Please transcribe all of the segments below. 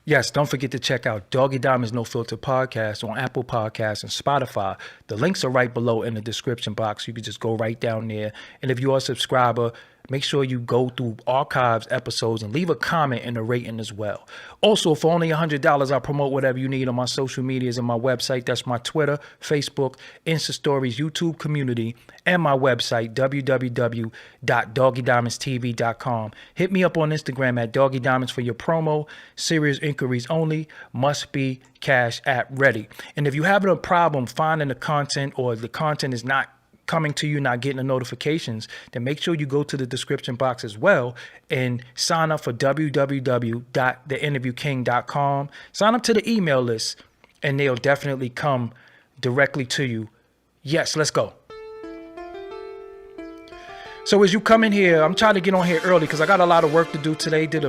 Yes, don't forget to check out Doggie Diamonds No Filter podcast on Apple Podcasts and Spotify. The links are right below in the description box. You can just go right down there. And if you are a subscriber, make sure you go through archives episodes and leave a comment and a rating as well. Also, for only $100, I'll promote whatever you need on my social medias and my website. That's my Twitter, Facebook, Insta Stories, YouTube community, and my website, www.doggiediamondstv.com. Hit me up on Instagram at Doggie Diamonds for your promo. Serious inquiries only. Must be Cash App ready. And if you're having a problem finding the content or the content is not coming to you, not getting the notifications, then make sure you go to the description box as well and sign up for www.theinterviewking.com. Sign up to the email list and they'll definitely come directly to you. Yes, let's go. So as you come in here, I'm trying to get on here early because I got a lot of work to do today. Did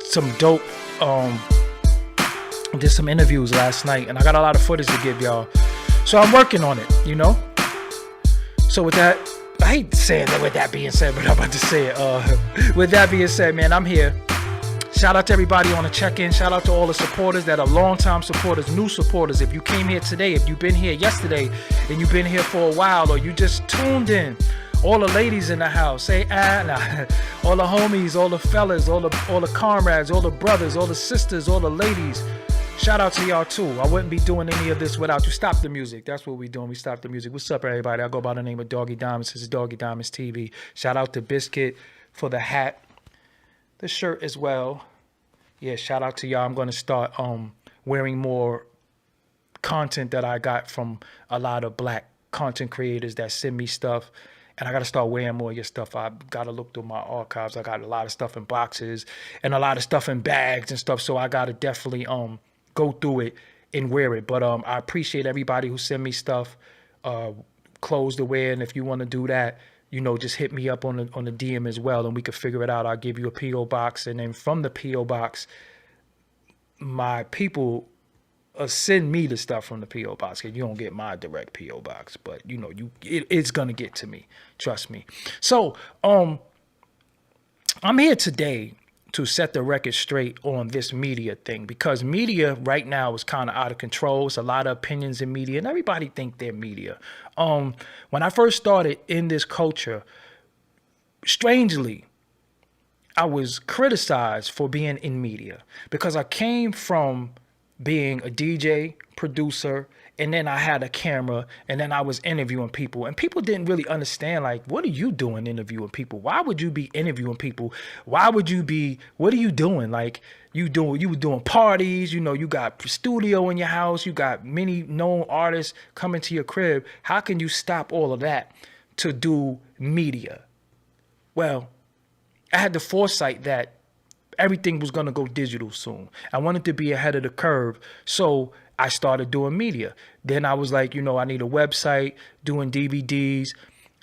some dope, did some interviews last night, and I got a lot of footage to give y'all. So I'm working on it, you know? So with that, I hate saying that with that being said, but I'm about to say it. With that being said, man, I'm here. Shout out to everybody on the check-in. Shout out to all the supporters that are longtime supporters, new supporters. If you came here today, if you've been here yesterday, and you've been here for a while, or you just tuned in, all the ladies in the house, say nah. All the homies, all the fellas, all the comrades, all the brothers, all the sisters, all the ladies. Shout out to y'all too. I wouldn't be doing any of this without you. Stop the music. That's what we're doing. We stop the music. What's up, everybody? I go by the name of Doggie Diamonds. This is Doggie Diamonds TV. Shout out to Biscuit for the hat, the shirt as well. Yeah, shout out to y'all. I'm going to start wearing more content that I got from a lot of black content creators that send me stuff. And I got to start wearing more of your stuff. I got to look through my archives. I got a lot of stuff in boxes and a lot of stuff in bags and stuff. So I got to definitely go through it and wear it. But I appreciate everybody who send me stuff, clothes to wear. And if you want to do that, you know, just hit me up on the DM as well, and we could figure it out. I'll give you a P.O. box, and then from the P.O. box, my people send me the stuff from the P.O. box, because you don't get my direct P.O. box, but you know, it's gonna get to me. Trust me. So I'm here today to set the record straight on this media thing, because media right now is kind of out of control. It's a lot of opinions in media, and everybody think they're media. When I first started in this culture, strangely, I was criticized for being in media because I came from being a DJ, producer, and then I had a camera, and then I was interviewing people, and people didn't really understand, like, what are you doing interviewing people? Why would you be interviewing people? What are you doing? Like, you were doing parties, you know, you got studio in your house, you got many known artists coming to your crib. How can you stop all of that to do media? Well, I had the foresight that everything was going to go digital soon. I wanted to be ahead of the curve. So I started doing media. Then I was like, you know, I need a website, doing DVDs.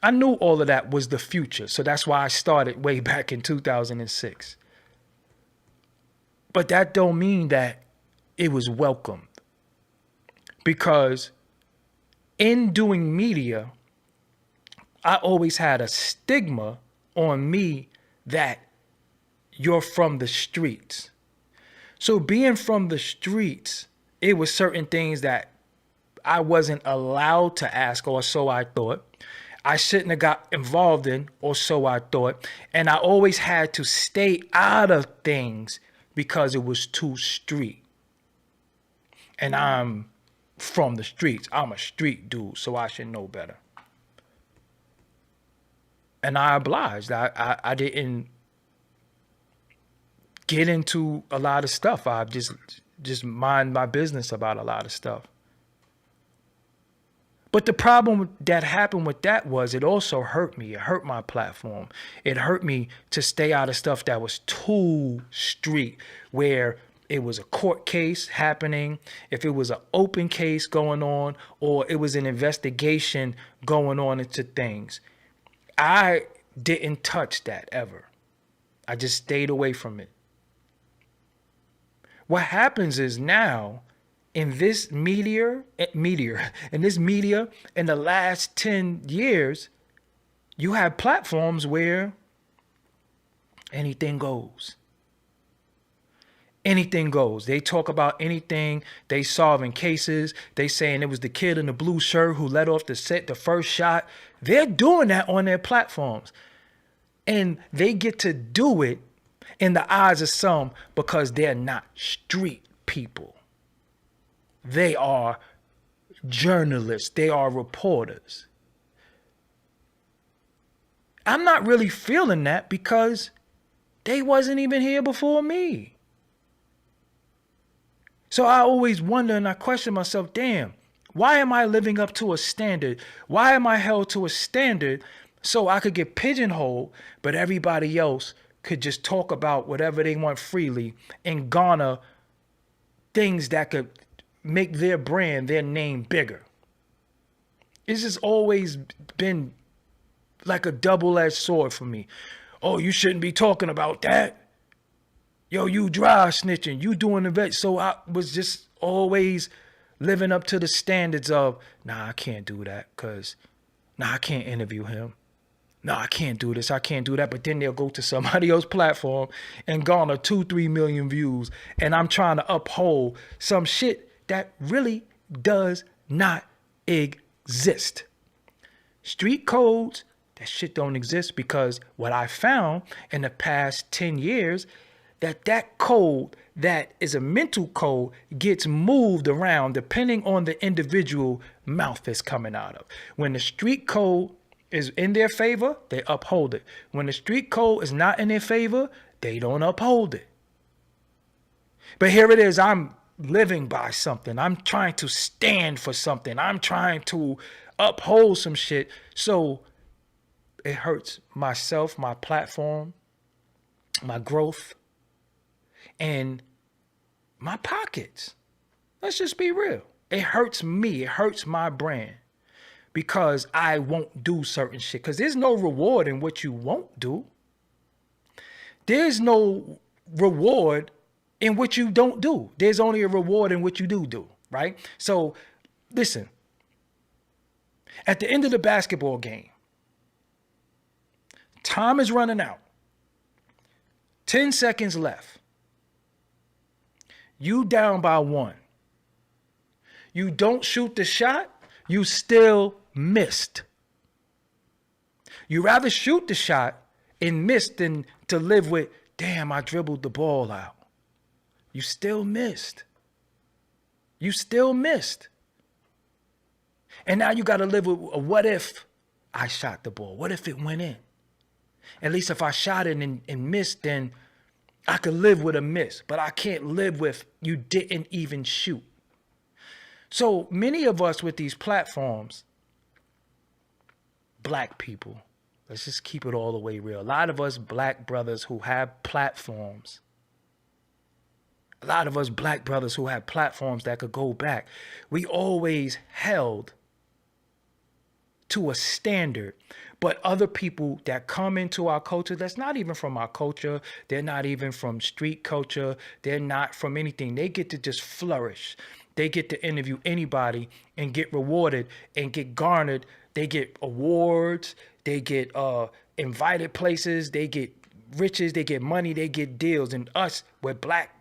I knew all of that was the future. So that's why I started way back in 2006. But that don't mean that it was welcomed. Because in doing media, I always had a stigma on me that you're from the streets. So being from the streets, it was certain things that I wasn't allowed to ask, or so I thought. I shouldn't have got involved in, or so I thought. And I always had to stay out of things because it was too street. And I'm from the streets. I'm a street dude, so I should know better. And I obliged. I didn't get into a lot of stuff. I just mind my business about a lot of stuff. But the problem that happened with that was it also hurt me. It hurt my platform. It hurt me to stay out of stuff that was too street, where it was a court case happening, if it was an open case going on, or it was an investigation going on into things. I didn't touch that ever. I just stayed away from it. What happens is now, in this media, in the last 10 years, you have platforms where anything goes. anything goes. They talk about anything. They solving cases. They saying it was the kid in the blue shirt who let off the first shot. They're doing that on their platforms. And they get to do it in the eyes of some because they're not street people. They are journalists. They are reporters. I'm not really feeling that because they wasn't even here before me. So I always wonder and I question myself, damn, why am I living up to a standard? Why am I held to a standard so I could get pigeonholed, but everybody else could just talk about whatever they want freely and garner things that could make their brand, their name bigger? It's just always been like a double-edged sword for me. Oh, you shouldn't be talking about that. Yo, you dry snitching, you doing the vet. So I was just always living up to the standards of, nah, I can't do that because, nah, I can't interview him. No, I can't do this. I can't do that. But then they'll go to somebody else's platform and garner 2-3 million views. And I'm trying to uphold some shit that really does not exist. Street codes, that shit don't exist because what I found in the past 10 years, that code that is a mental code gets moved around depending on the individual mouth it's coming out of. When the street code is in their favor, they uphold it. When the street code is not in their favor, they don't uphold it. But here it is, I'm living by something. I'm trying to stand for something. I'm trying to uphold some shit. So it hurts myself, my platform, my growth, and my pockets. Let's just be real. It hurts me. It hurts my brand because I won't do certain shit. Because there's no reward in what you won't do. There's no reward in what you don't do. There's only a reward in what you do, right? So listen, at the end of the basketball game, time is running out. 10 seconds left. You down by 1. You don't shoot the shot, you still missed. You rather shoot the shot and miss than to live with, damn, I dribbled the ball out. You still missed. You still missed. And now you got to live with what if I shot the ball? What if it went in? At least if I shot it and missed, then I could live with a miss, but I can't live with you didn't even shoot. So many of us with these platforms, black people, let's just keep it all the way real. A lot of us black brothers who have platforms, that could go back, we always held to a standard. But other people that come into our culture, that's not even from our culture, they're not even from street culture, they're not from anything. They get to just flourish. They get to interview anybody and get rewarded and get garnered. They get awards, they get invited places, they get riches, they get money, they get deals. And us, we're black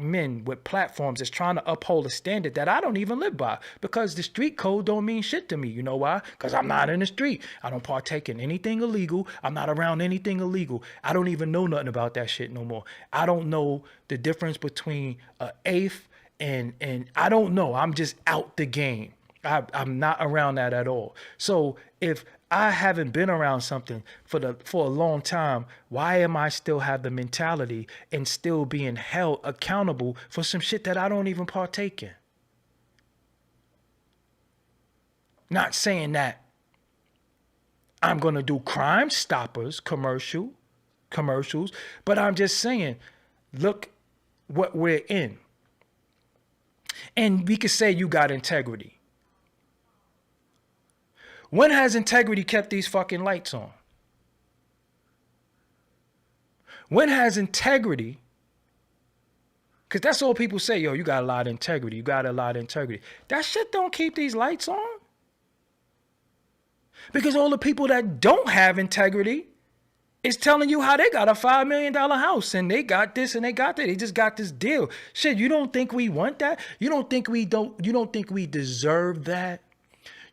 men with platforms that's trying to uphold a standard that I don't even live by because the street code don't mean shit to me. You know why? Because I'm not in the street. I don't partake in anything illegal. I'm not around anything illegal. I don't even know nothing about that shit no more. I don't know the difference between an eighth and I don't know. I'm just out the game. I'm not around that at all. So if I haven't been around something for a long time, why am I still have the mentality and still being held accountable for some shit that I don't even partake in? Not saying that I'm going to do Crime Stoppers commercials, but I'm just saying, look what we're in. And we could say you got integrity. When has integrity kept these fucking lights on? When has integrity, because that's all people say, yo, you got a lot of integrity. You got a lot of integrity. That shit don't keep these lights on. Because all the people that don't have integrity It's telling you how they got a $5 million house and they got this and they got that. They just got this deal. Shit, you don't think we want that? You don't think we deserve that?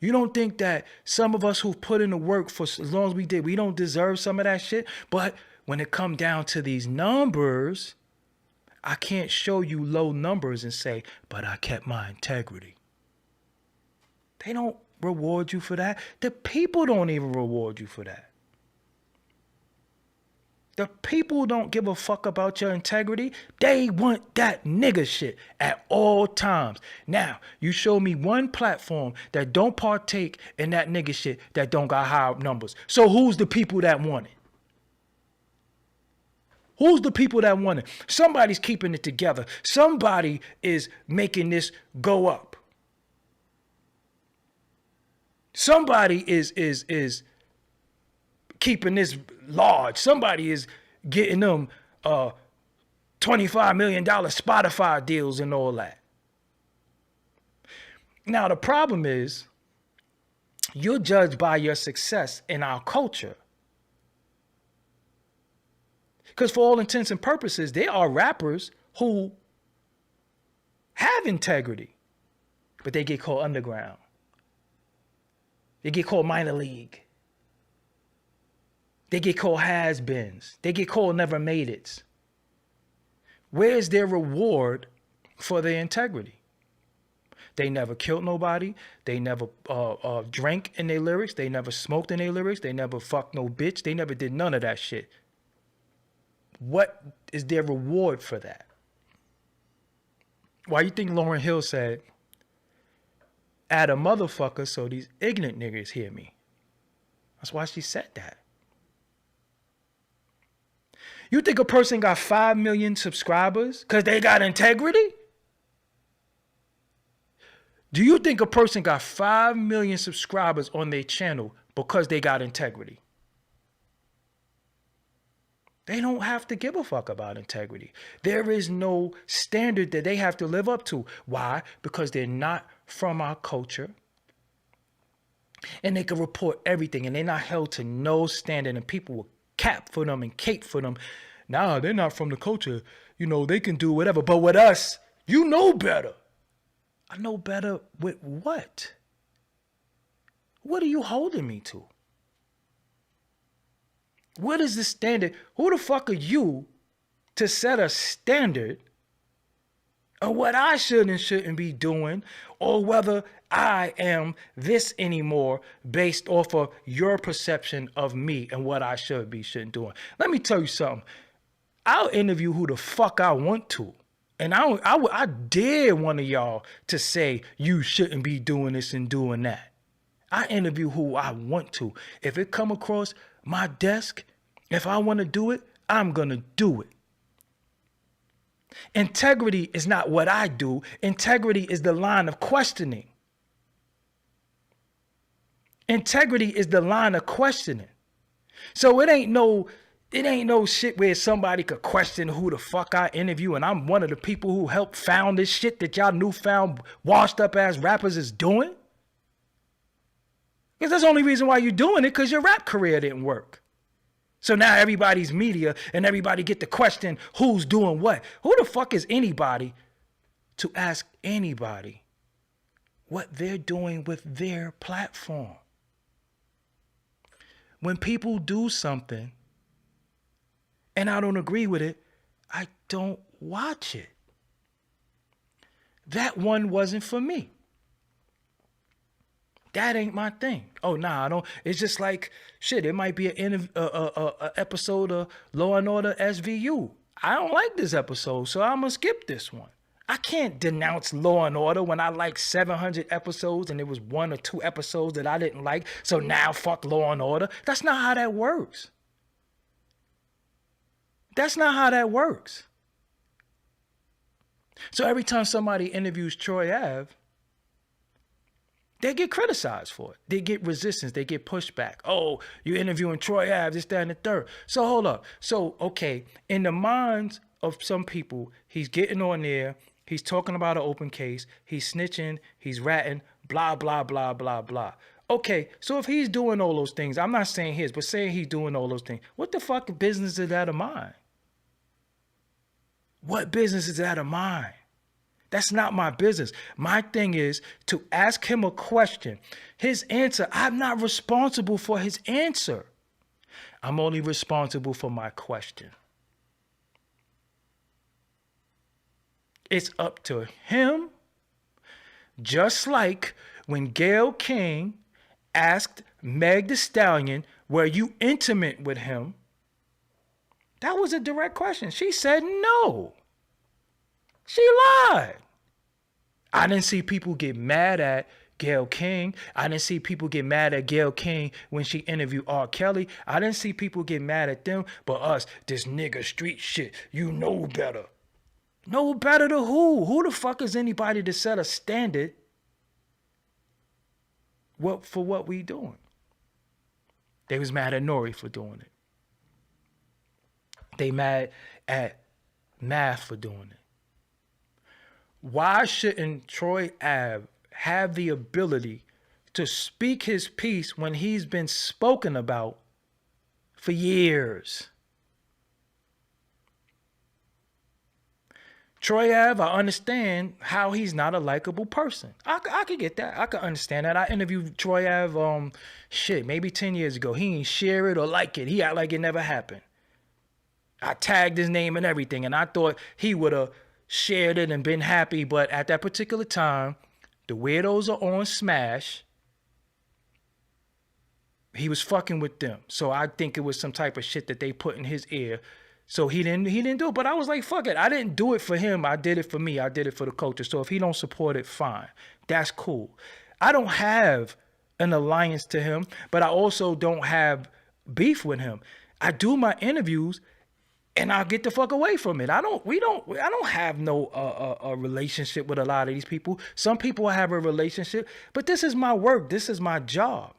You don't think that some of us who put in the work for as long as we did, we don't deserve some of that shit? But when it come down to these numbers, I can't show you low numbers and say, but I kept my integrity. They don't reward you for that. The people don't even reward you for that. The people don't give a fuck about your integrity. They want that nigga shit at all times. Now, you show me one platform that don't partake in that nigga shit that don't got high numbers. So who's the people that want it? Who's the people that want it? Somebody's keeping it together. Somebody is making this go up. Somebody is keeping this large. Somebody is getting them $25 million Spotify deals and all that. Now, the problem is you're judged by your success in our culture. Because for all intents and purposes, there are rappers who have integrity, but they get called underground. They get called minor league. They get called has-beens. They get called never made it's. Where's their reward for their integrity? They never killed nobody. They never drank in their lyrics. They never smoked in their lyrics. They never fucked no bitch. They never did none of that shit. What is their reward for that? Why you think Lauryn Hill said, add a motherfucker so these ignorant niggas hear me? That's why she said that. You think a person got 5 million subscribers because they got integrity? Do you think a person got 5 million subscribers on their channel because they got integrity? They don't have to give a fuck about integrity. There is no standard that they have to live up to. Why? Because they're not from our culture. And they can report everything and they're not held to no standard, and people will cap for them and cape for them. Nah, they're not from the culture. You know, they can do whatever. But with us, you know better. I know better with what? What are you holding me to? What is the standard? Who the fuck are you to set a standard of what I should and shouldn't be doing, or whether I am this anymore based off of your perception of me and what I should be shouldn't doing? Let me tell you something. I'll interview who the fuck I want to. And I dare one of y'all to say you shouldn't be doing this and doing that. I interview who I want to. If it come across my desk, if I want to do it, I'm going to do it. Integrity is not what I do. Integrity is the line of questioning. Integrity is the line of questioning. So it ain't no shit where somebody could question who the fuck I interview, and I'm one of the people who helped found this shit that y'all newfound washed up ass rappers is doing. Because that's the only reason why you're doing it, because your rap career didn't work. So now everybody's media and everybody get to question who's doing what. Who the fuck is anybody to ask anybody what they're doing with their platform? When people do something and I don't agree with it, I don't watch it. That one wasn't for me. That ain't my thing. Oh, nah, I don't. It's just like, shit, it might be an episode of Law and Order SVU. I don't like this episode, so I'm going to skip this one. I can't denounce Law and Order when I like 700 episodes and there was 1 or 2 episodes that I didn't like, so now fuck Law and Order. That's not how that works. That's not how that works. So every time somebody interviews Troy Ave, they get criticized for it. They get resistance. They get pushback. Oh, you're interviewing Troy Ave, this, that, and the third. So hold up. So, okay, in the minds of some people, he's getting on there. He's talking about an open case. He's snitching. He's ratting. Blah, blah, blah, blah, blah. Okay, so if he's doing all those things, I'm not saying his, but saying he's doing all those things, what the fuck business is that of mine? What business is that of mine? That's not my business. My thing is to ask him a question. His answer, I'm not responsible for his answer. I'm only responsible for my question. It's up to him, just like when Gayle King asked Meg Thee Stallion, were you intimate with him? That was a direct question. She said no. She lied. I didn't see people get mad at Gayle King. I didn't see people get mad at Gayle King when she interviewed R. Kelly. I didn't see people get mad at them. But us, this nigga street shit, you know better. Know better to who? Who the fuck is anybody to set a standard for what we doing? They was mad at Nori for doing it. They mad at Math for doing it. Why shouldn't Troy Ave have the ability to speak his piece when he's been spoken about for years? Troy Ave, I understand how he's not a likable person. I could get that. I could understand that. I interviewed Troy Ave, maybe 10 years ago. He ain't share it or like it. He act like it never happened. I tagged his name and everything, and I thought he would have shared it and been happy, but at that particular time, the weirdos are on Smash. He was fucking with them. So I think it was some type of shit that they put in his ear. So he didn't do it. But I was like, fuck it. I didn't do it for him. I did it for me. I did it for the culture. So if he don't support it, fine. That's cool. I don't have an alliance to him, but I also don't have beef with him. I do my interviews and I'll get the fuck away from it. I don't have no a relationship with a lot of these people. Some people have a relationship, but this is my work. This is my job.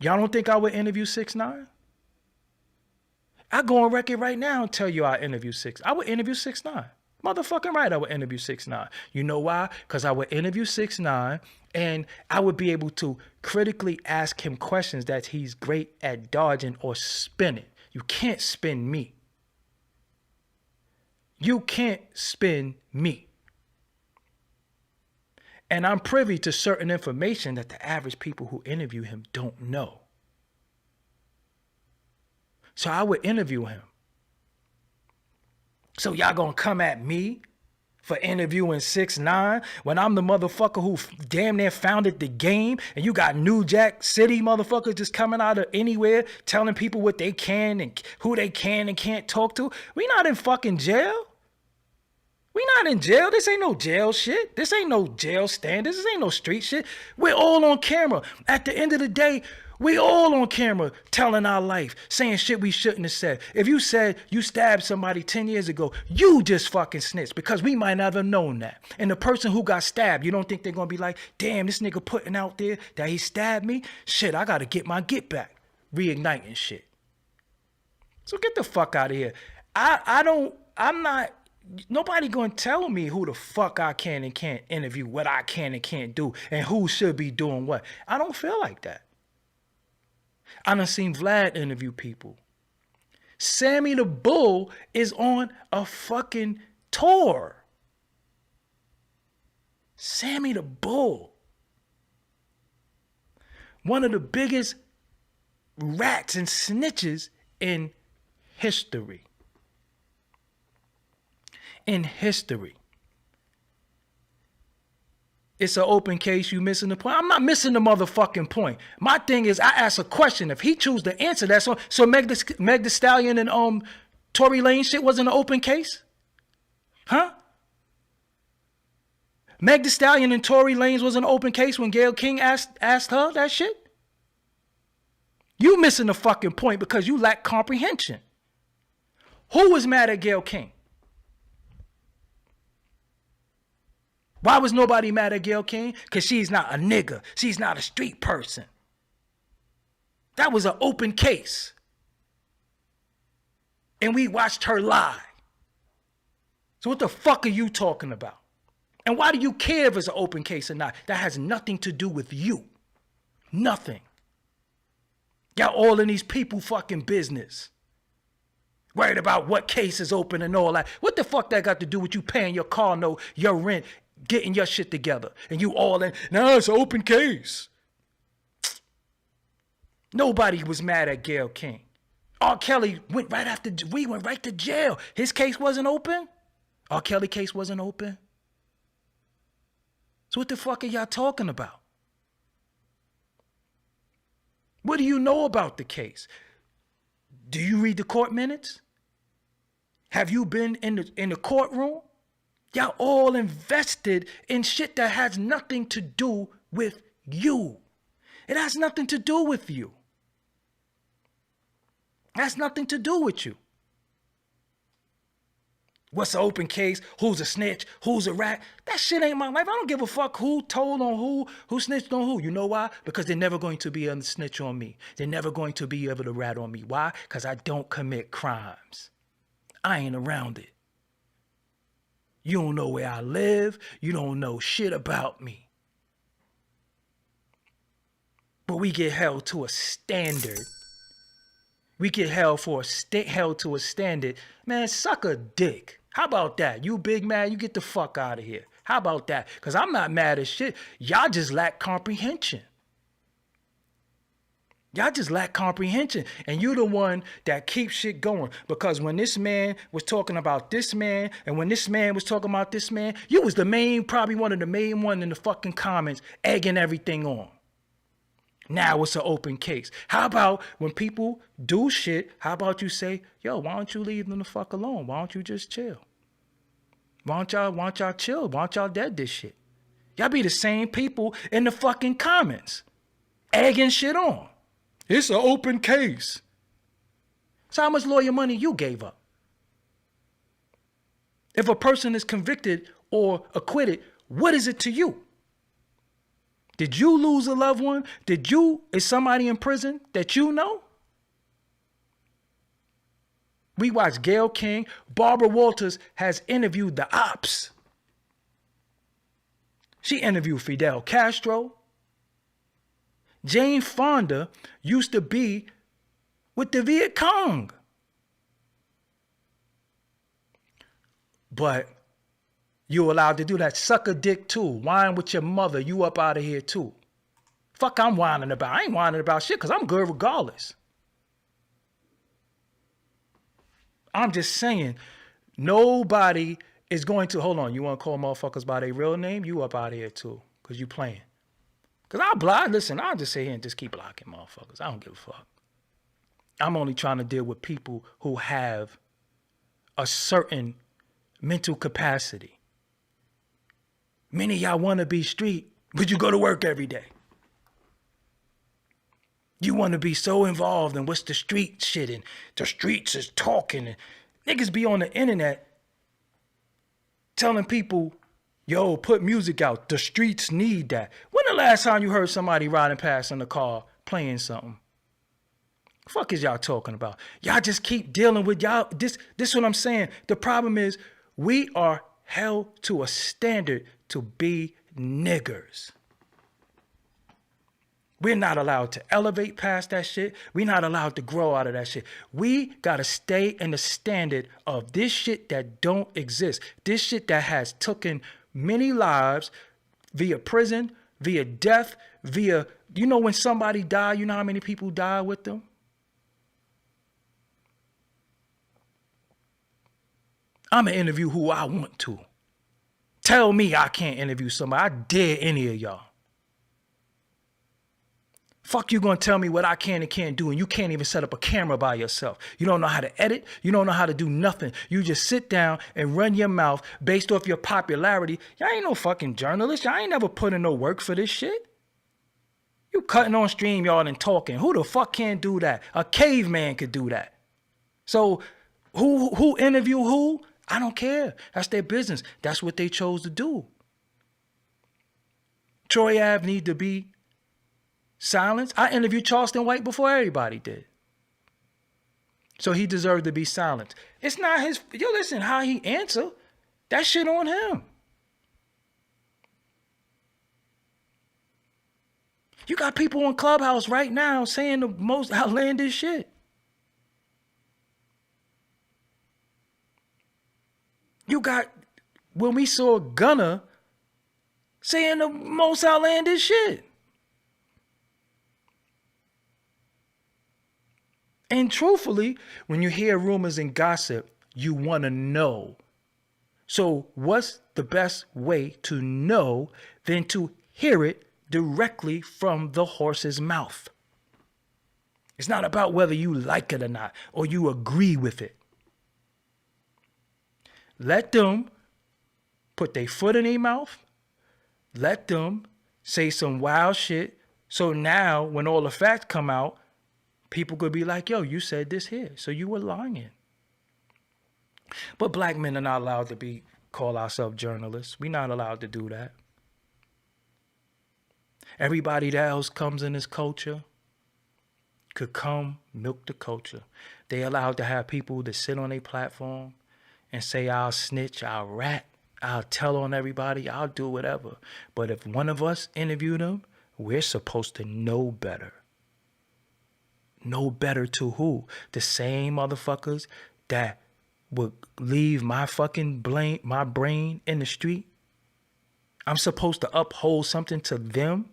Y'all don't think I would interview 6ix9ine? I go on record right now and tell you I interview 6ix9ine. I would interview 6ix9ine. Motherfucking right, I would interview 6ix9ine. You know why? Because I would interview 6ix9ine and I would be able to critically ask him questions that he's great at dodging or spinning. You can't spin me. You can't spin me. And I'm privy to certain information that the average people who interview him don't know. So I would interview him. So y'all gonna come at me for interviewing 6ix9ine when I'm the motherfucker who damn near founded the game, and you got New Jack City motherfuckers just coming out of anywhere telling people what they can and who they can and can't talk to? We not in fucking jail. We not in jail. This ain't no jail shit. This ain't no jail standards. This ain't no street shit. We're all on camera. At the end of the day, we all on camera telling our life, saying shit we shouldn't have said. If you said you stabbed somebody 10 years ago, you just fucking snitched, because we might not have known that. And the person who got stabbed, you don't think they're going to be like, damn, this nigga putting out there that he stabbed me? Shit, I got to get my get back. Reigniting shit. So get the fuck out of here. I'm not, nobody going to tell me who the fuck I can and can't interview, what I can and can't do, and who should be doing what. I don't feel like that. I done seen Vlad interview people. Sammy the Bull is on a fucking tour. Sammy the Bull. One of the biggest rats and snitches in history. In history. It's an open case, you missing the point. I'm not missing the motherfucking point. My thing is, I ask a question. If he choose to answer that, so Meg Thee Stallion and Tory Lanez shit wasn't an open case? Huh? Meg Thee Stallion and Tory Lanez was an open case when Gayle King asked her that shit? You missing the fucking point because you lack comprehension. Who was mad at Gayle King? Why was nobody mad at Gayle King? Because she's not a nigga. She's not a street person. That was an open case. And we watched her lie. So what the fuck are you talking about? And why do you care if it's an open case or not? That has nothing to do with you. Nothing. Y'all all in these people fucking business. Worried about what case is open and all that. What the fuck that got to do with you paying your car note, your rent, getting your shit together? And you all in, no, it's an open case. Nobody was mad at Gayle King. R. Kelly went right after, we went right to jail. His case wasn't open? R. Kelly case wasn't open? So what the fuck are y'all talking about? What do you know about the case? Do you read the court minutes? Have you been in the courtroom? Y'all all invested in shit that has nothing to do with you. It has nothing to do with you. It has nothing to do with you. What's an open case? Who's a snitch? Who's a rat? That shit ain't my life. I don't give a fuck who told on who snitched on who. You know why? Because they're never going to be able to snitch on me. They're never going to be able to rat on me. Why? Because I don't commit crimes. I ain't around it. You don't know where I live. You don't know shit about me. But we get held to a standard. We get held to a standard. Man, suck a dick. How about that? You big man, you get the fuck out of here. How about that? Because I'm not mad at shit. Y'all just lack comprehension. Y'all just lack comprehension. And you're the one that keeps shit going. Because when this man was talking about this man, and when this man was talking about this man, you was probably one of the main one in the fucking comments, egging everything on. Now it's an open case. How about when people do shit, how about you say, yo, why don't you leave them the fuck alone? Why don't you just chill? Why don't y'all chill? Why don't y'all dead this shit? Y'all be the same people in the fucking comments, egging shit on. It's an open case. So how much lawyer money you gave up? If a person is convicted or acquitted, what is it to you? Did you lose a loved one? Is somebody in prison that you know? We watched Gayle King. Barbara Walters has interviewed the ops. She interviewed Fidel Castro. Jane Fonda used to be with the Viet Cong. But you allowed to do that. Suck a dick too. Whine with your mother. You up out of here too. Fuck I'm whining about. I ain't whining about shit because I'm good regardless. I'm just saying, nobody is going to, hold on, you want to call motherfuckers by their real name? You up out of here too because you playing. Because I'll just sit here and just keep blocking motherfuckers. I don't give a fuck. I'm only trying to deal with people who have a certain mental capacity. Many of y'all want to be street, but you go to work every day. You want to be so involved in what's the street shit and the streets is talking. And niggas be on the internet telling people, yo, put music out. The streets need that. When the last time you heard somebody riding past in the car playing something? Fuck is y'all talking about? Y'all just keep dealing with y'all. This is what I'm saying. The problem is we are held to a standard to be niggers. We're not allowed to elevate past that shit. We're not allowed to grow out of that shit. We got to stay in the standard of this shit that don't exist. This shit that has taken many lives via prison, via death, via, you know, when somebody died, you know how many people died with them? I'm going to interview who I want to. Tell me I can't interview somebody. I dare any of y'all. Fuck you gonna tell me what I can and can't do, and you can't even set up a camera by yourself. You don't know how to edit. You don't know how to do nothing. You just sit down and run your mouth based off your popularity. Y'all ain't no fucking journalist. Y'all ain't never put in no work for this shit. You cutting on StreamYard and talking. Who the fuck can't do that? A caveman could do that. So who interview who? I don't care. That's their business. That's what they chose to do. Troy Ave need to be silenced. I interviewed Charleston White before everybody did. So he deserved to be silenced. It's not his, yo, listen, how he answer, that shit on him. You got people on Clubhouse right now saying the most outlandish shit. You got, when we saw Gunna saying the most outlandish shit. And truthfully, when you hear rumors and gossip, you want to know. So what's the best way to know than to hear it directly from the horse's mouth? It's not about whether you like it or not, or you agree with it. Let them put their foot in their mouth. Let them say some wild shit. So now when all the facts come out, people could be like, yo, you said this here, so you were lying. But black men are not allowed to call ourselves journalists. We're not allowed to do that. Everybody that else comes in this culture could come milk the culture. They allowed to have people that sit on a platform and say, I'll snitch, I'll rat, I'll tell on everybody, I'll do whatever. But if one of us interview them, we're supposed to know better. Know better to who? The same motherfuckers that would leave my brain in the street. I'm supposed to uphold something to them.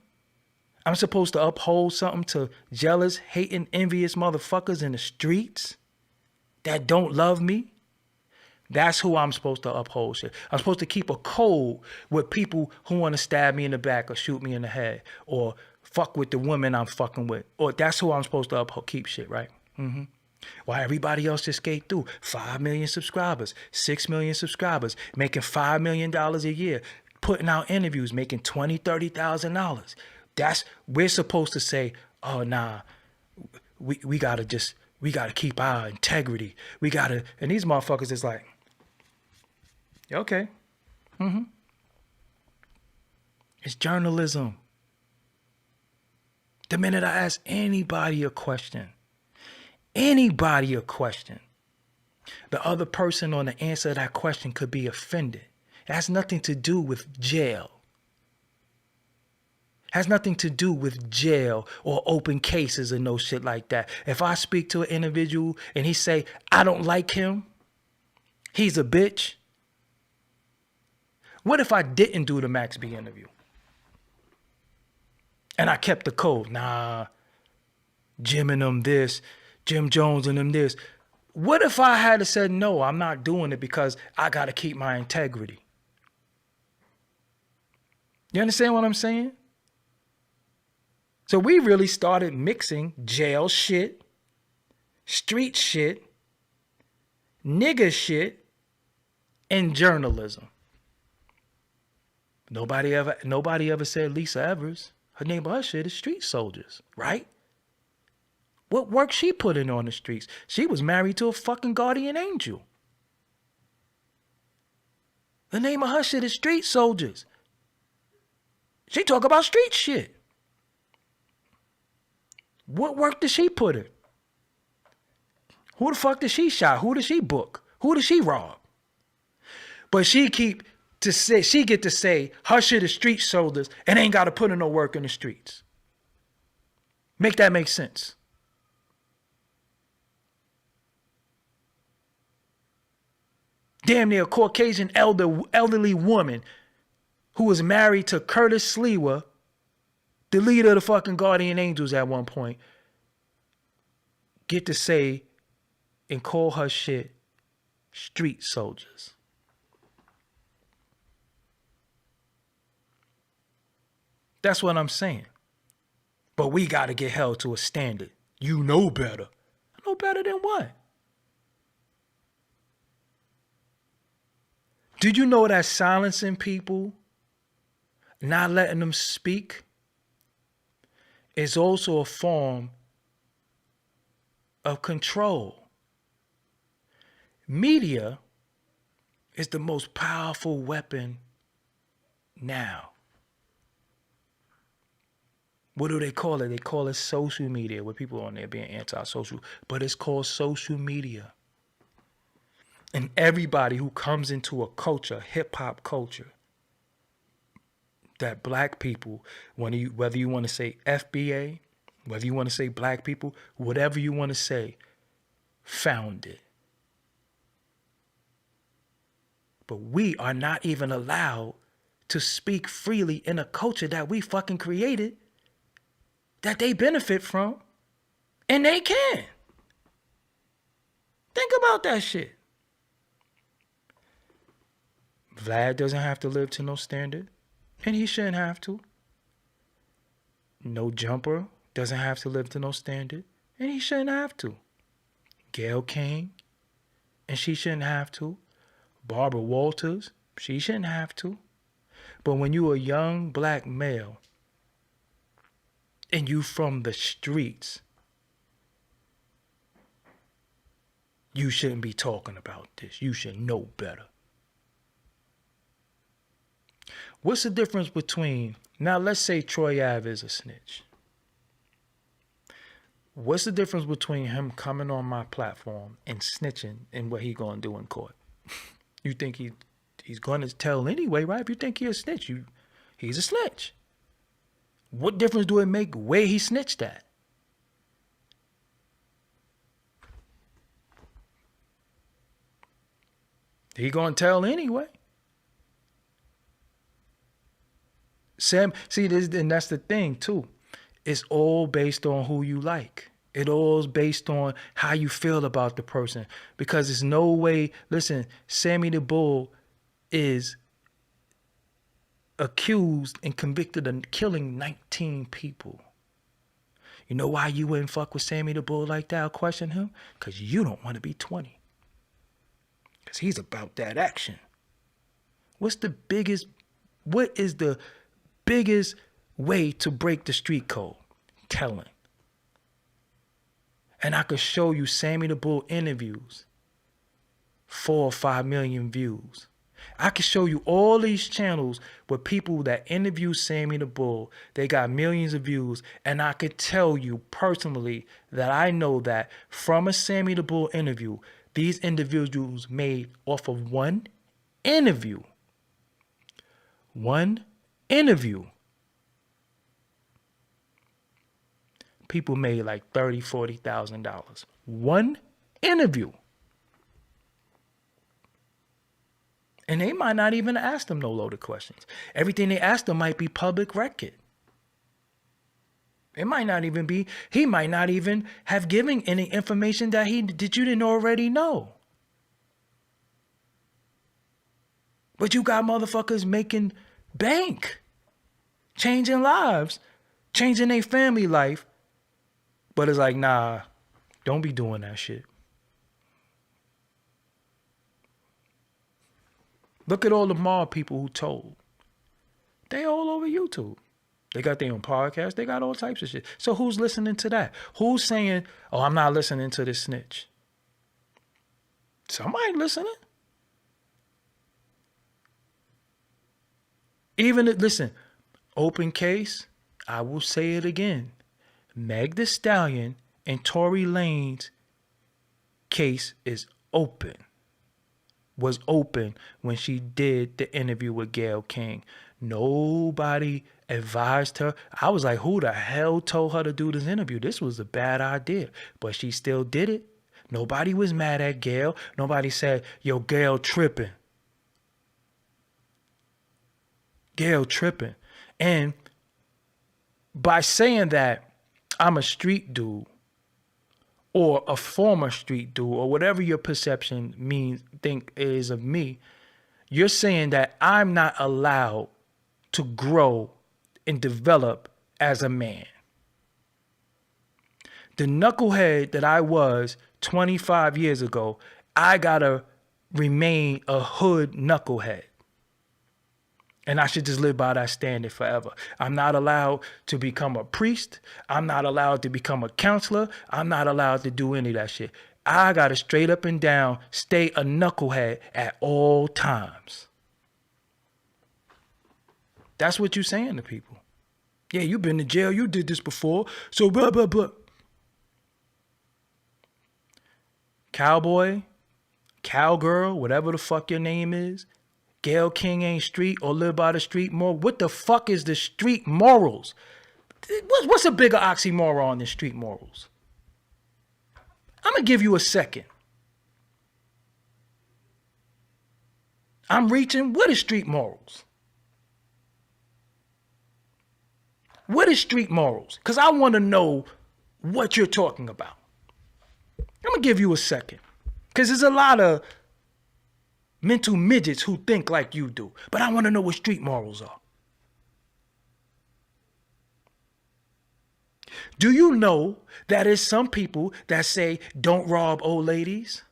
I'm supposed to uphold something to jealous, hating, envious motherfuckers in the streets that don't love me. That's who I'm supposed to uphold shit. I'm supposed to keep a code with people who want to stab me in the back or shoot me in the head or fuck with the women I'm fucking with. Or that's who I'm supposed to uphold, keep shit, right? Mm-hmm. While everybody else just skate through 5 million subscribers, 6 million subscribers, making $5 million a year, putting out interviews, making $20,000, $30,000. We're supposed to say, oh nah, we gotta keep our integrity. And these motherfuckers is like, okay. Mm-hmm. It's journalism. The minute I ask anybody a question, the other person on the answer to that question could be offended. It has nothing to do with jail. Has nothing to do with jail or open cases and no shit like that. If I speak to an individual and he say, I don't like him, he's a bitch. What if I didn't do the Max B interview? And I kept the code. Nah, Jim and them this, Jim Jones and them this. What if I had said, no, I'm not doing it because I got to keep my integrity? You understand what I'm saying? So we really started mixing jail shit, street shit, nigga shit, and journalism. Nobody ever said Lisa Evers. Her name of her shit is Street Soldiers, right? What work she put in on the streets? She was married to a fucking guardian angel. The name of her shit is Street Soldiers. She talk about street shit. What work did she put in? Who the fuck did she shot? Who did she book? Who did she rob? But she get to say her shit is Street Soldiers and ain't got to put in no work in the streets. Make that make sense? Damn near Caucasian elderly woman who was married to Curtis Slewa, the leader of the fucking Guardian Angels at one point, get to say and call her shit Street Soldiers. That's what I'm saying. But we got to get held to a standard. You know better. I know better than what? Did you know that silencing people, not letting them speak, is also a form of control? Media is the most powerful weapon now. What do they call it? They call it social media, with people on there being anti-social, but it's called social media. And everybody who comes into a culture, hip hop culture, that black people, whether you want to say FBA, whether you want to say black people, whatever you want to say, found it. But we are not even allowed to speak freely in a culture that we fucking created, that they benefit from, and they can. Think about that shit. Vlad doesn't have to live to no standard, and he shouldn't have to. No Jumper doesn't have to live to no standard, and he shouldn't have to. Gayle King, and she shouldn't have to. Barbara Walters, she shouldn't have to. But when you a young black male and you from the streets, you shouldn't be talking about this. You should know better. What's the difference between, now let's say Troy Ave is a snitch. What's the difference between him coming on my platform and snitching and what he gonna do in court? You think he's gonna tell anyway, right? If you think he's a snitch, he's a snitch. What difference do it make where he snitched at? He gonna tell anyway. Sam, see this, and that's the thing too. It's all based on who you like. It all is based on how you feel about the person. Because there's no way, listen, Sammy the Bull is accused and convicted of killing 19 people. You know why you wouldn't fuck with Sammy the Bull like that or question him? Because you don't want to be 20. Because he's about that action. What is the biggest way to break the street code? Telling. And I could show you Sammy the Bull interviews, 4 or 5 million views. I could show you all these channels with people that interview Sammy the Bull. They got millions of views. And I could tell you personally that I know that from a Sammy the Bull interview, these individuals made off of one interview. People made like $30,000, $40,000. One interview. And they might not even ask them no loaded questions. Everything they ask them might be public record. It might not even be, he might not even have given any information that you didn't already know. But you got motherfuckers making bank, changing lives, changing their family life. But it's like, nah, don't be doing that shit. Look at all the mob people who told. They all over YouTube. They got their own podcast. They got all types of shit. So who's listening to that? Who's saying, oh, I'm not listening to this snitch? Somebody listening. Listen, open case, I will say it again. Meg Thee Stallion and Tory Lanez case is open. Was open when she did the interview with Gayle King. Nobody advised her. I was like, who the hell told her to do this interview? This was a bad idea. But she still did it. Nobody was mad at Gayle. Nobody said, yo, Gayle tripping. Gayle tripping. And by saying that I'm a street dude or a former street dude or whatever your perception think is of me, you're saying that I'm not allowed to grow and develop as a man. The knucklehead that I was 25 years ago, I gotta remain a hood knucklehead. And I should just live by that standard forever. I'm not allowed to become a priest. I'm not allowed to become a counselor. I'm not allowed to do any of that shit. I got to straight up and down stay a knucklehead at all times. That's what you're saying to people. Yeah, you've been to jail. You did this before. So blah, blah, blah. Cowboy, cowgirl, whatever the fuck your name is, Gayle King ain't street or live by the street moral. What the fuck is the street morals? What's a bigger oxymoron than street morals? I'm going to give you a second. I'm reaching. What is street morals? What is street morals? Because I want to know what you're talking about. I'm going to give you a second. Because there's a lot of mental midgets who think like you do. But I want to know what street morals are. Do you know that there's some people that say don't rob old ladies?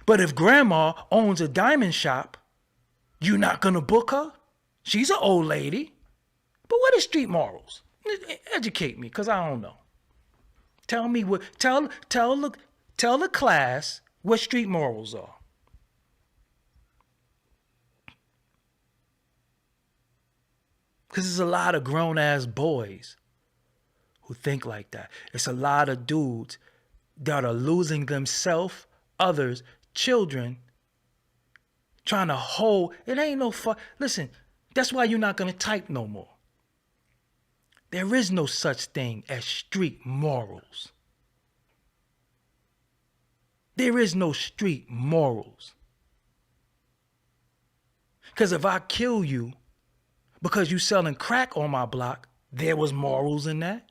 But if grandma owns a diamond shop, you're not going to book her? She's an old lady. But what is street morals? Educate me, because I don't know. Tell me what, tell the class what street morals are. Because there's a lot of grown-ass boys who think like that. It's a lot of dudes that are losing themselves, others, children, trying to hold. It ain't no fuck. Listen, that's why you're not going to type no more. There is no such thing as street morals. There is no street morals. Because if I kill you because you selling crack on my block, there was morals in that.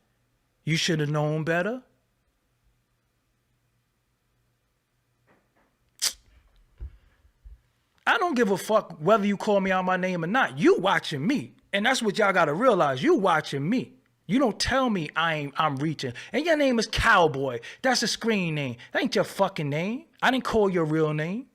You should have known better. I don't give a fuck whether you call me out my name or not. You watching me. And that's what y'all got to realize. You watching me. You don't tell me I'm reaching. And your name is Cowboy. That's a screen name. That ain't your fucking name. I didn't call your real name.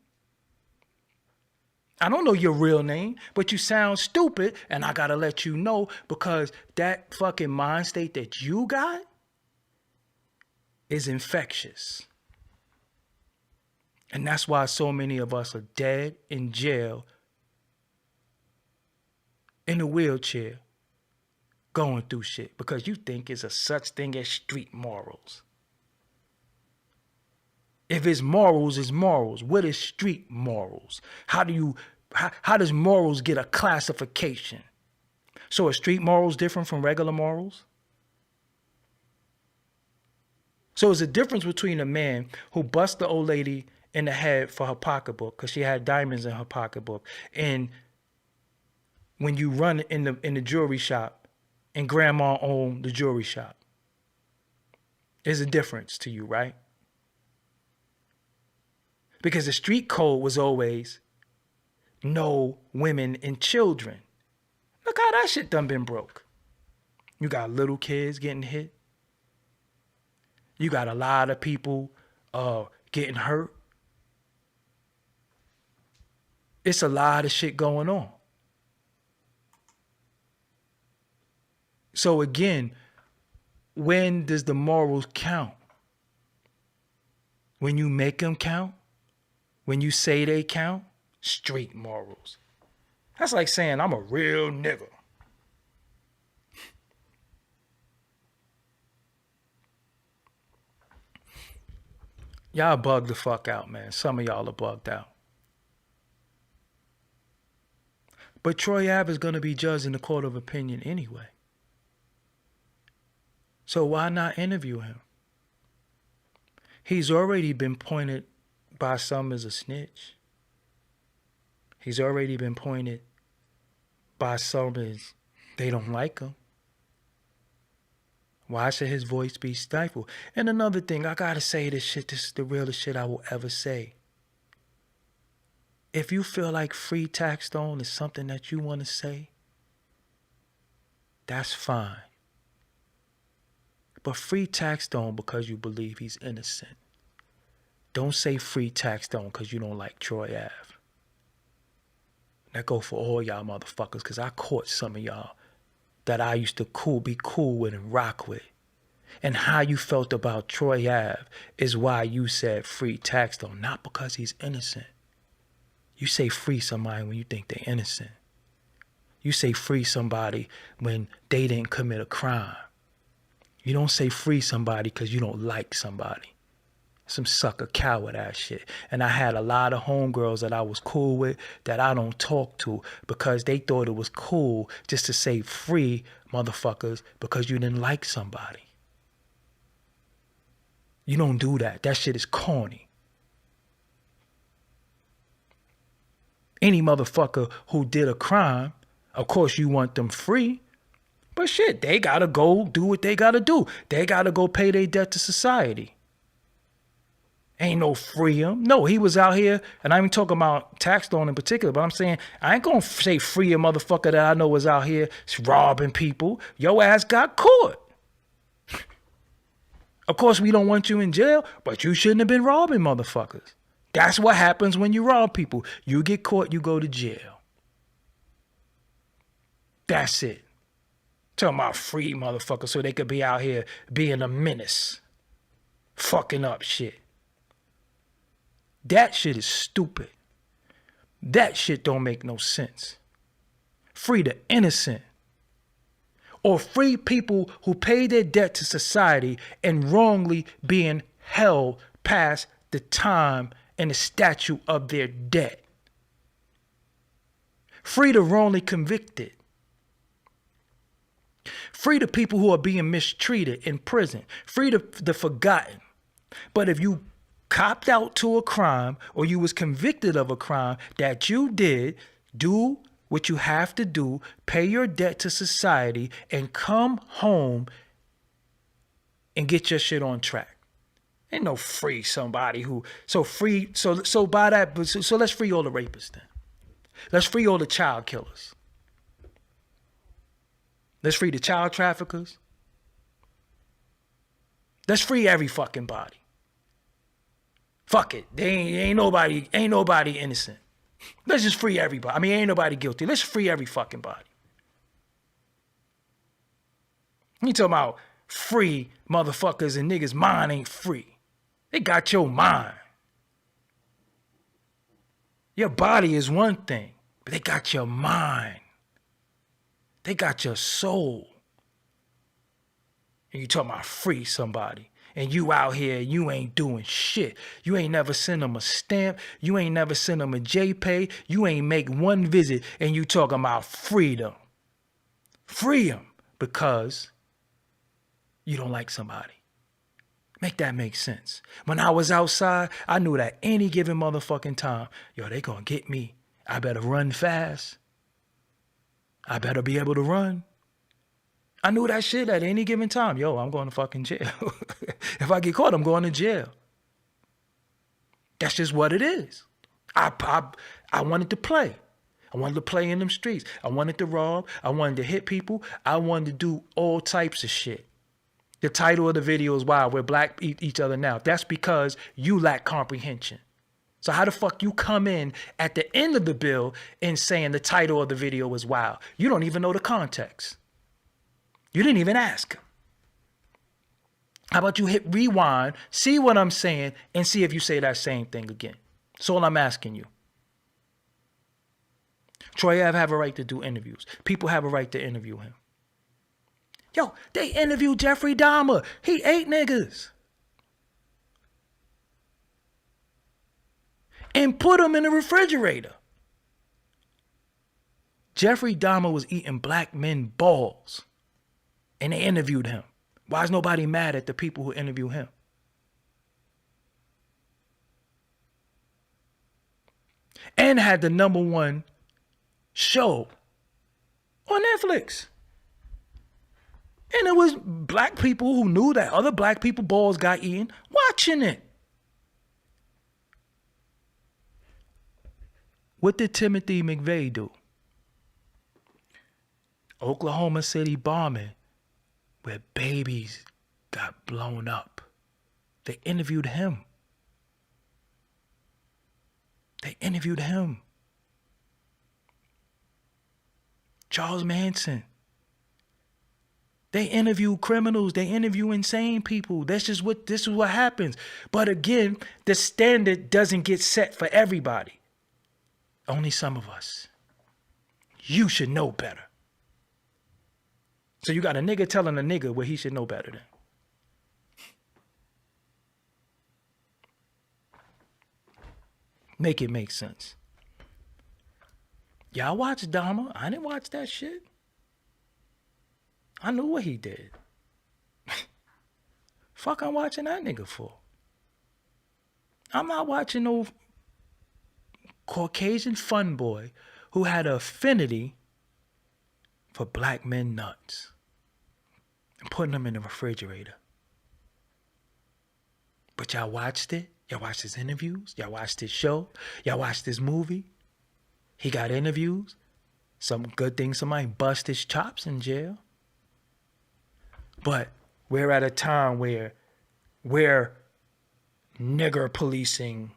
I don't know your real name, but you sound stupid, and I got to let you know, because that fucking mind state that you got is infectious. And that's why so many of us are dead, in jail, in a wheelchair, going through shit, because you think it's a such thing as street morals. If it's morals, it's morals. What is street morals? How does morals get a classification? So are street morals different from regular morals? So there's a difference between a man who busts the old lady in the head for her pocketbook because she had diamonds in her pocketbook, and when you run in the jewelry shop and grandma owned the jewelry shop. There's a difference to you, right? Because the street code was always no women and children. Look how that shit done been broke. You got little kids getting hit. You got a lot of people getting hurt. It's a lot of shit going on. So again, when does the morals count? When you make them count? When you say they count? Street morals. That's like saying I'm a real nigga. Y'all bugged the fuck out, man. Some of y'all are bugged out. But Troy Ave is going to be judged in the court of opinion anyway. So why not interview him? He's already been pointed by some as a snitch. He's already been pointed by some as they don't like him. Why should his voice be stifled? And another thing, I gotta say this shit, this is the realest shit I will ever say. If you feel like Free Taxstone is something that you want to say, that's fine. But Free Taxstone because you believe he's innocent. Don't say Free Taxstone because you don't like Troy Ave. That go for all y'all motherfuckers, because I caught some of y'all that I used to be cool with and rock with. And how you felt about Troy Ave is why you said Free Taxstone, not because he's innocent. You say free somebody when you think they're innocent. You say free somebody when they didn't commit a crime. You don't say free somebody because you don't like somebody. Some sucker coward ass shit. And I had a lot of homegirls that I was cool with that I don't talk to because they thought it was cool just to say free motherfuckers because you didn't like somebody. You don't do that. That shit is corny. Any motherfucker who did a crime, of course you want them free. But shit, they gotta go do what they gotta do. They gotta go pay their debt to society. Ain't no free him. No, he was out here, and I ain't talking about tax loan in particular, but I'm saying I ain't gonna say free a motherfucker that I know was out here robbing people. Your ass got caught. Of course, we don't want you in jail, but you shouldn't have been robbing motherfuckers. That's what happens when you rob people. You get caught, you go to jail. That's it. Talking about free motherfuckers so they could be out here being a menace. Fucking up shit. That shit is stupid. That shit don't make no sense. Free the innocent. Or free people who pay their debt to society and wrongly being held past the time and the statute of their debt. Free the wrongly convicted. Free the people who are being mistreated in prison. Free the forgotten. But if you copped out to a crime or you was convicted of a crime that you did, do what you have to do, pay your debt to society, and come home and get your shit on track. Ain't no free somebody who so by that so let's free all the rapists then. Let's free all the child killers. Let's free the child traffickers. Let's free every fucking body. Fuck it. Ain't nobody innocent. Let's just free everybody. I mean, ain't nobody guilty. Let's free every fucking body. You talking about free motherfuckers and niggas' mind ain't free. They got your mind. Your body is one thing, but they got your mind. They got your soul. And you talking about free somebody. And you out here, you ain't doing shit. You ain't never sent them a stamp. You ain't never sent them a JPay. You ain't make one visit. And you talking about freedom. Free them because you don't like somebody. Make that make sense. When I was outside, I knew that any given motherfucking time, yo, they gonna get me. I better run fast. I better be able to run. I knew that shit at any given time. Yo, I'm going to fucking jail. If I get caught, I'm going to jail. That's just what it is. I wanted to play. I wanted to play in them streets. I wanted to rob. I wanted to hit people. I wanted to do all types of shit. The title of the video is Wild. We're black each other now. That's because you lack comprehension. So how the fuck you come in at the end of the bill and saying the title of the video is Wild? You don't even know the context. You didn't even ask. How about you hit rewind, see what I'm saying, and see if you say that same thing again. That's all I'm asking you. Troy Ave have a right to do interviews. People have a right to interview him. Yo, they interviewed Jeffrey Dahmer. He ate niggas. And put him in the refrigerator. Jeffrey Dahmer was eating black men balls. And they interviewed him. Why is nobody mad at the people who interview him? And had the #1 show on Netflix. And it was black people who knew that other black people balls got eaten watching it. What did Timothy McVeigh do? Oklahoma City bombing where babies got blown up. They interviewed him. They interviewed him. Charles Manson. They interview criminals. They interview insane people. This is what happens. But again, the standard doesn't get set for everybody. Only some of us. You should know better. So you got a nigga telling a nigga where he should know better than. Make it make sense. Y'all watch Dahmer? I didn't watch that shit. I knew what he did. Fuck I'm watching that nigga for? I'm not watching no Caucasian fun boy who had an affinity for black men nuts and putting them in the refrigerator. But y'all watched it? Y'all watched his interviews? Y'all watched his show? Y'all watched his movie? He got interviews? Some good thing somebody bust his chops in jail. But we're at a time where we're nigger policing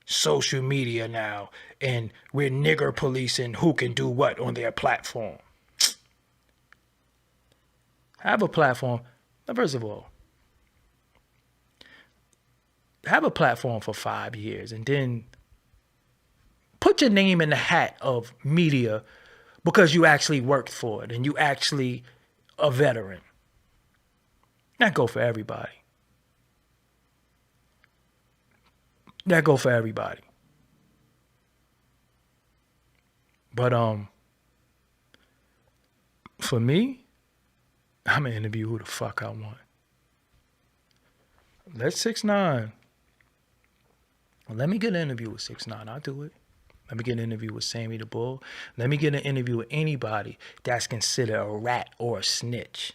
social media now, and we're nigger policing who can do what on their platform. Have a platform. First of all, have a platform for 5 years and then put your name in the hat of media because you actually worked for it and you actually a veteran. That go for everybody. That go for everybody. But for me, I'm gonna interview who the fuck I want. Let 6ix9ine. Let me get an interview with 6ix9ine. I'll do it. Let me get an interview with Sammy the Bull. Let me get an interview with anybody that's considered a rat or a snitch.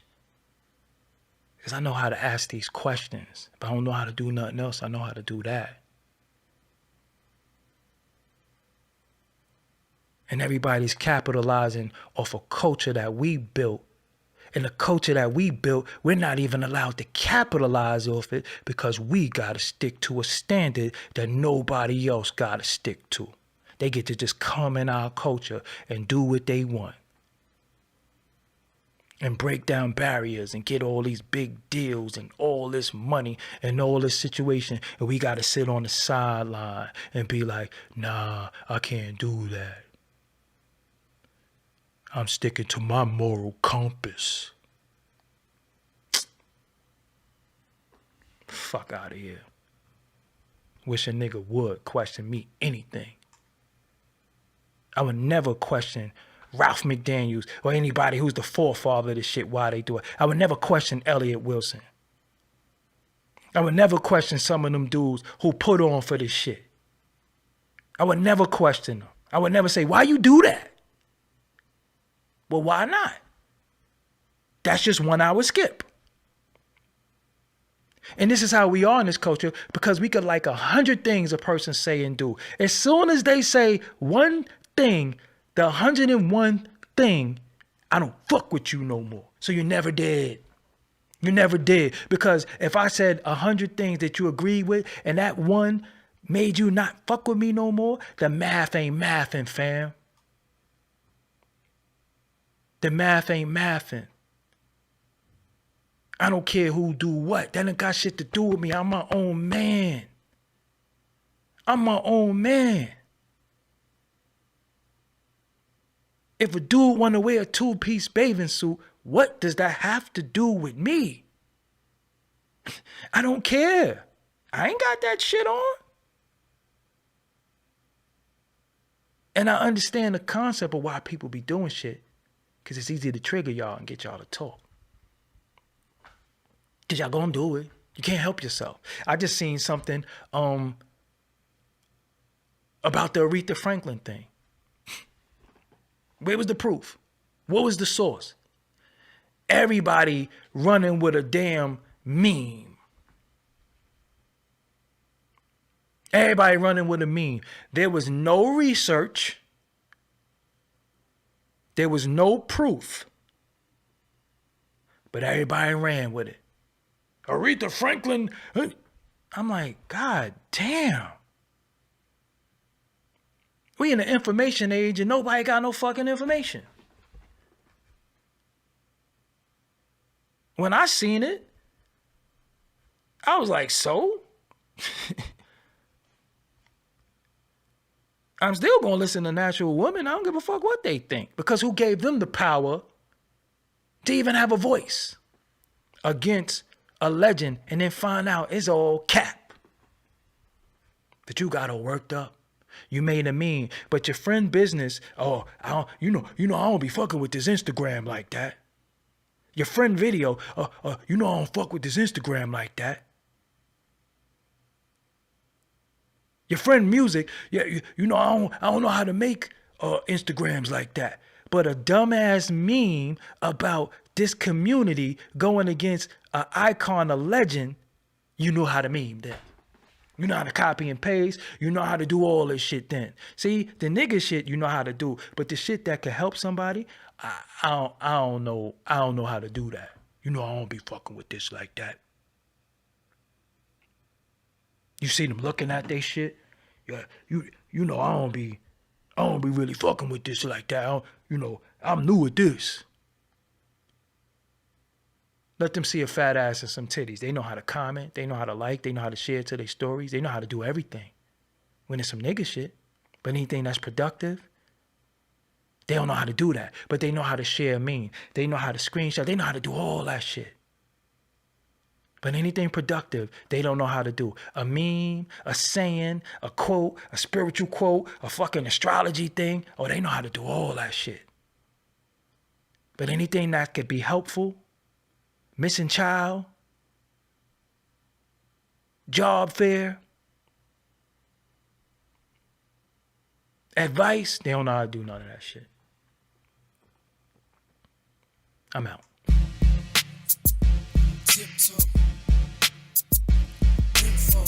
Because I know how to ask these questions. If I don't know how to do nothing else, I know how to do that. And everybody's capitalizing off a culture that we built. And the culture that we built, we're not even allowed to capitalize off it because we got to stick to a standard that nobody else got to stick to. They get to just come in our culture and do what they want. And break down barriers and get all these big deals and all this money and all this situation. And we got to sit on the sideline and be like, nah, I can't do that. I'm sticking to my moral compass. Fuck out of here. Wish a nigga would question me anything. I would never question Ralph McDaniels or anybody who's the forefather of this shit, why they do it. I would never question Elliott Wilson. I would never question some of them dudes who put on for this shit. I would never question them. I would never say, why you do that? Well, why not? That's just 1 hour skip. And this is how we are in this culture because we could like 100 things a person say and do. As soon as they say one thing, the 101 thing, I don't fuck with you no more. So you never did. You never did. Because if I said 100 things that you agreed with and that one made you not fuck with me no more, the math ain't mathing, fam. The math ain't mathing. I don't care who do what. That ain't got shit to do with me. I'm my own man. I'm my own man. If a dude want to wear a 2-piece bathing suit, what does that have to do with me? I don't care. I ain't got that shit on. And I understand the concept of why people be doing shit. Because it's easy to trigger y'all and get y'all to talk. Because y'all gonna do it. You can't help yourself. I just seen something about the Aretha Franklin thing. Where was the proof? What was the source? Everybody running with a damn meme. Everybody running with a meme. There was no research. There was no proof. But everybody ran with it. Aretha Franklin. I'm like, God damn. We in the information age and nobody got no fucking information. When I seen it, I was like, so? I'm still going to listen to Natural Woman. I don't give a fuck what they think. Because who gave them the power to even have a voice against a legend and then find out it's all cap. That you got all worked up. You made a meme, but your friend business, oh, I don't be fucking with this Instagram like that. Your friend video, I don't fuck with this Instagram like that. Your friend music, yeah, I don't know how to make Instagrams like that. But a dumbass meme about this community going against an icon, a legend, you know how to meme then. You know how to copy and paste. You know how to do all this shit then. See, the nigga shit you know how to do. But the shit that could help somebody, I don't know how to do that. You know I don't be fucking with this like that. You see them looking at they shit. Yeah, you know I don't be really fucking with this like that. I'm new at this. Let them see a fat ass and some titties. They know how to comment. They know how to like. They know how to share to their stories. They know how to do everything. When it's some nigga shit, but anything that's productive, they don't know how to do that. But they know how to share a meme. They know how to screenshot. They know how to do all that shit. But anything productive, they don't know how to do. A meme, a saying, a quote, a spiritual quote, a fucking astrology thing. Oh, they know how to do all that shit. But anything that could be helpful, missing child, job fair, advice, they don't know how to do none of that shit. I'm out. Tiptoe. Info.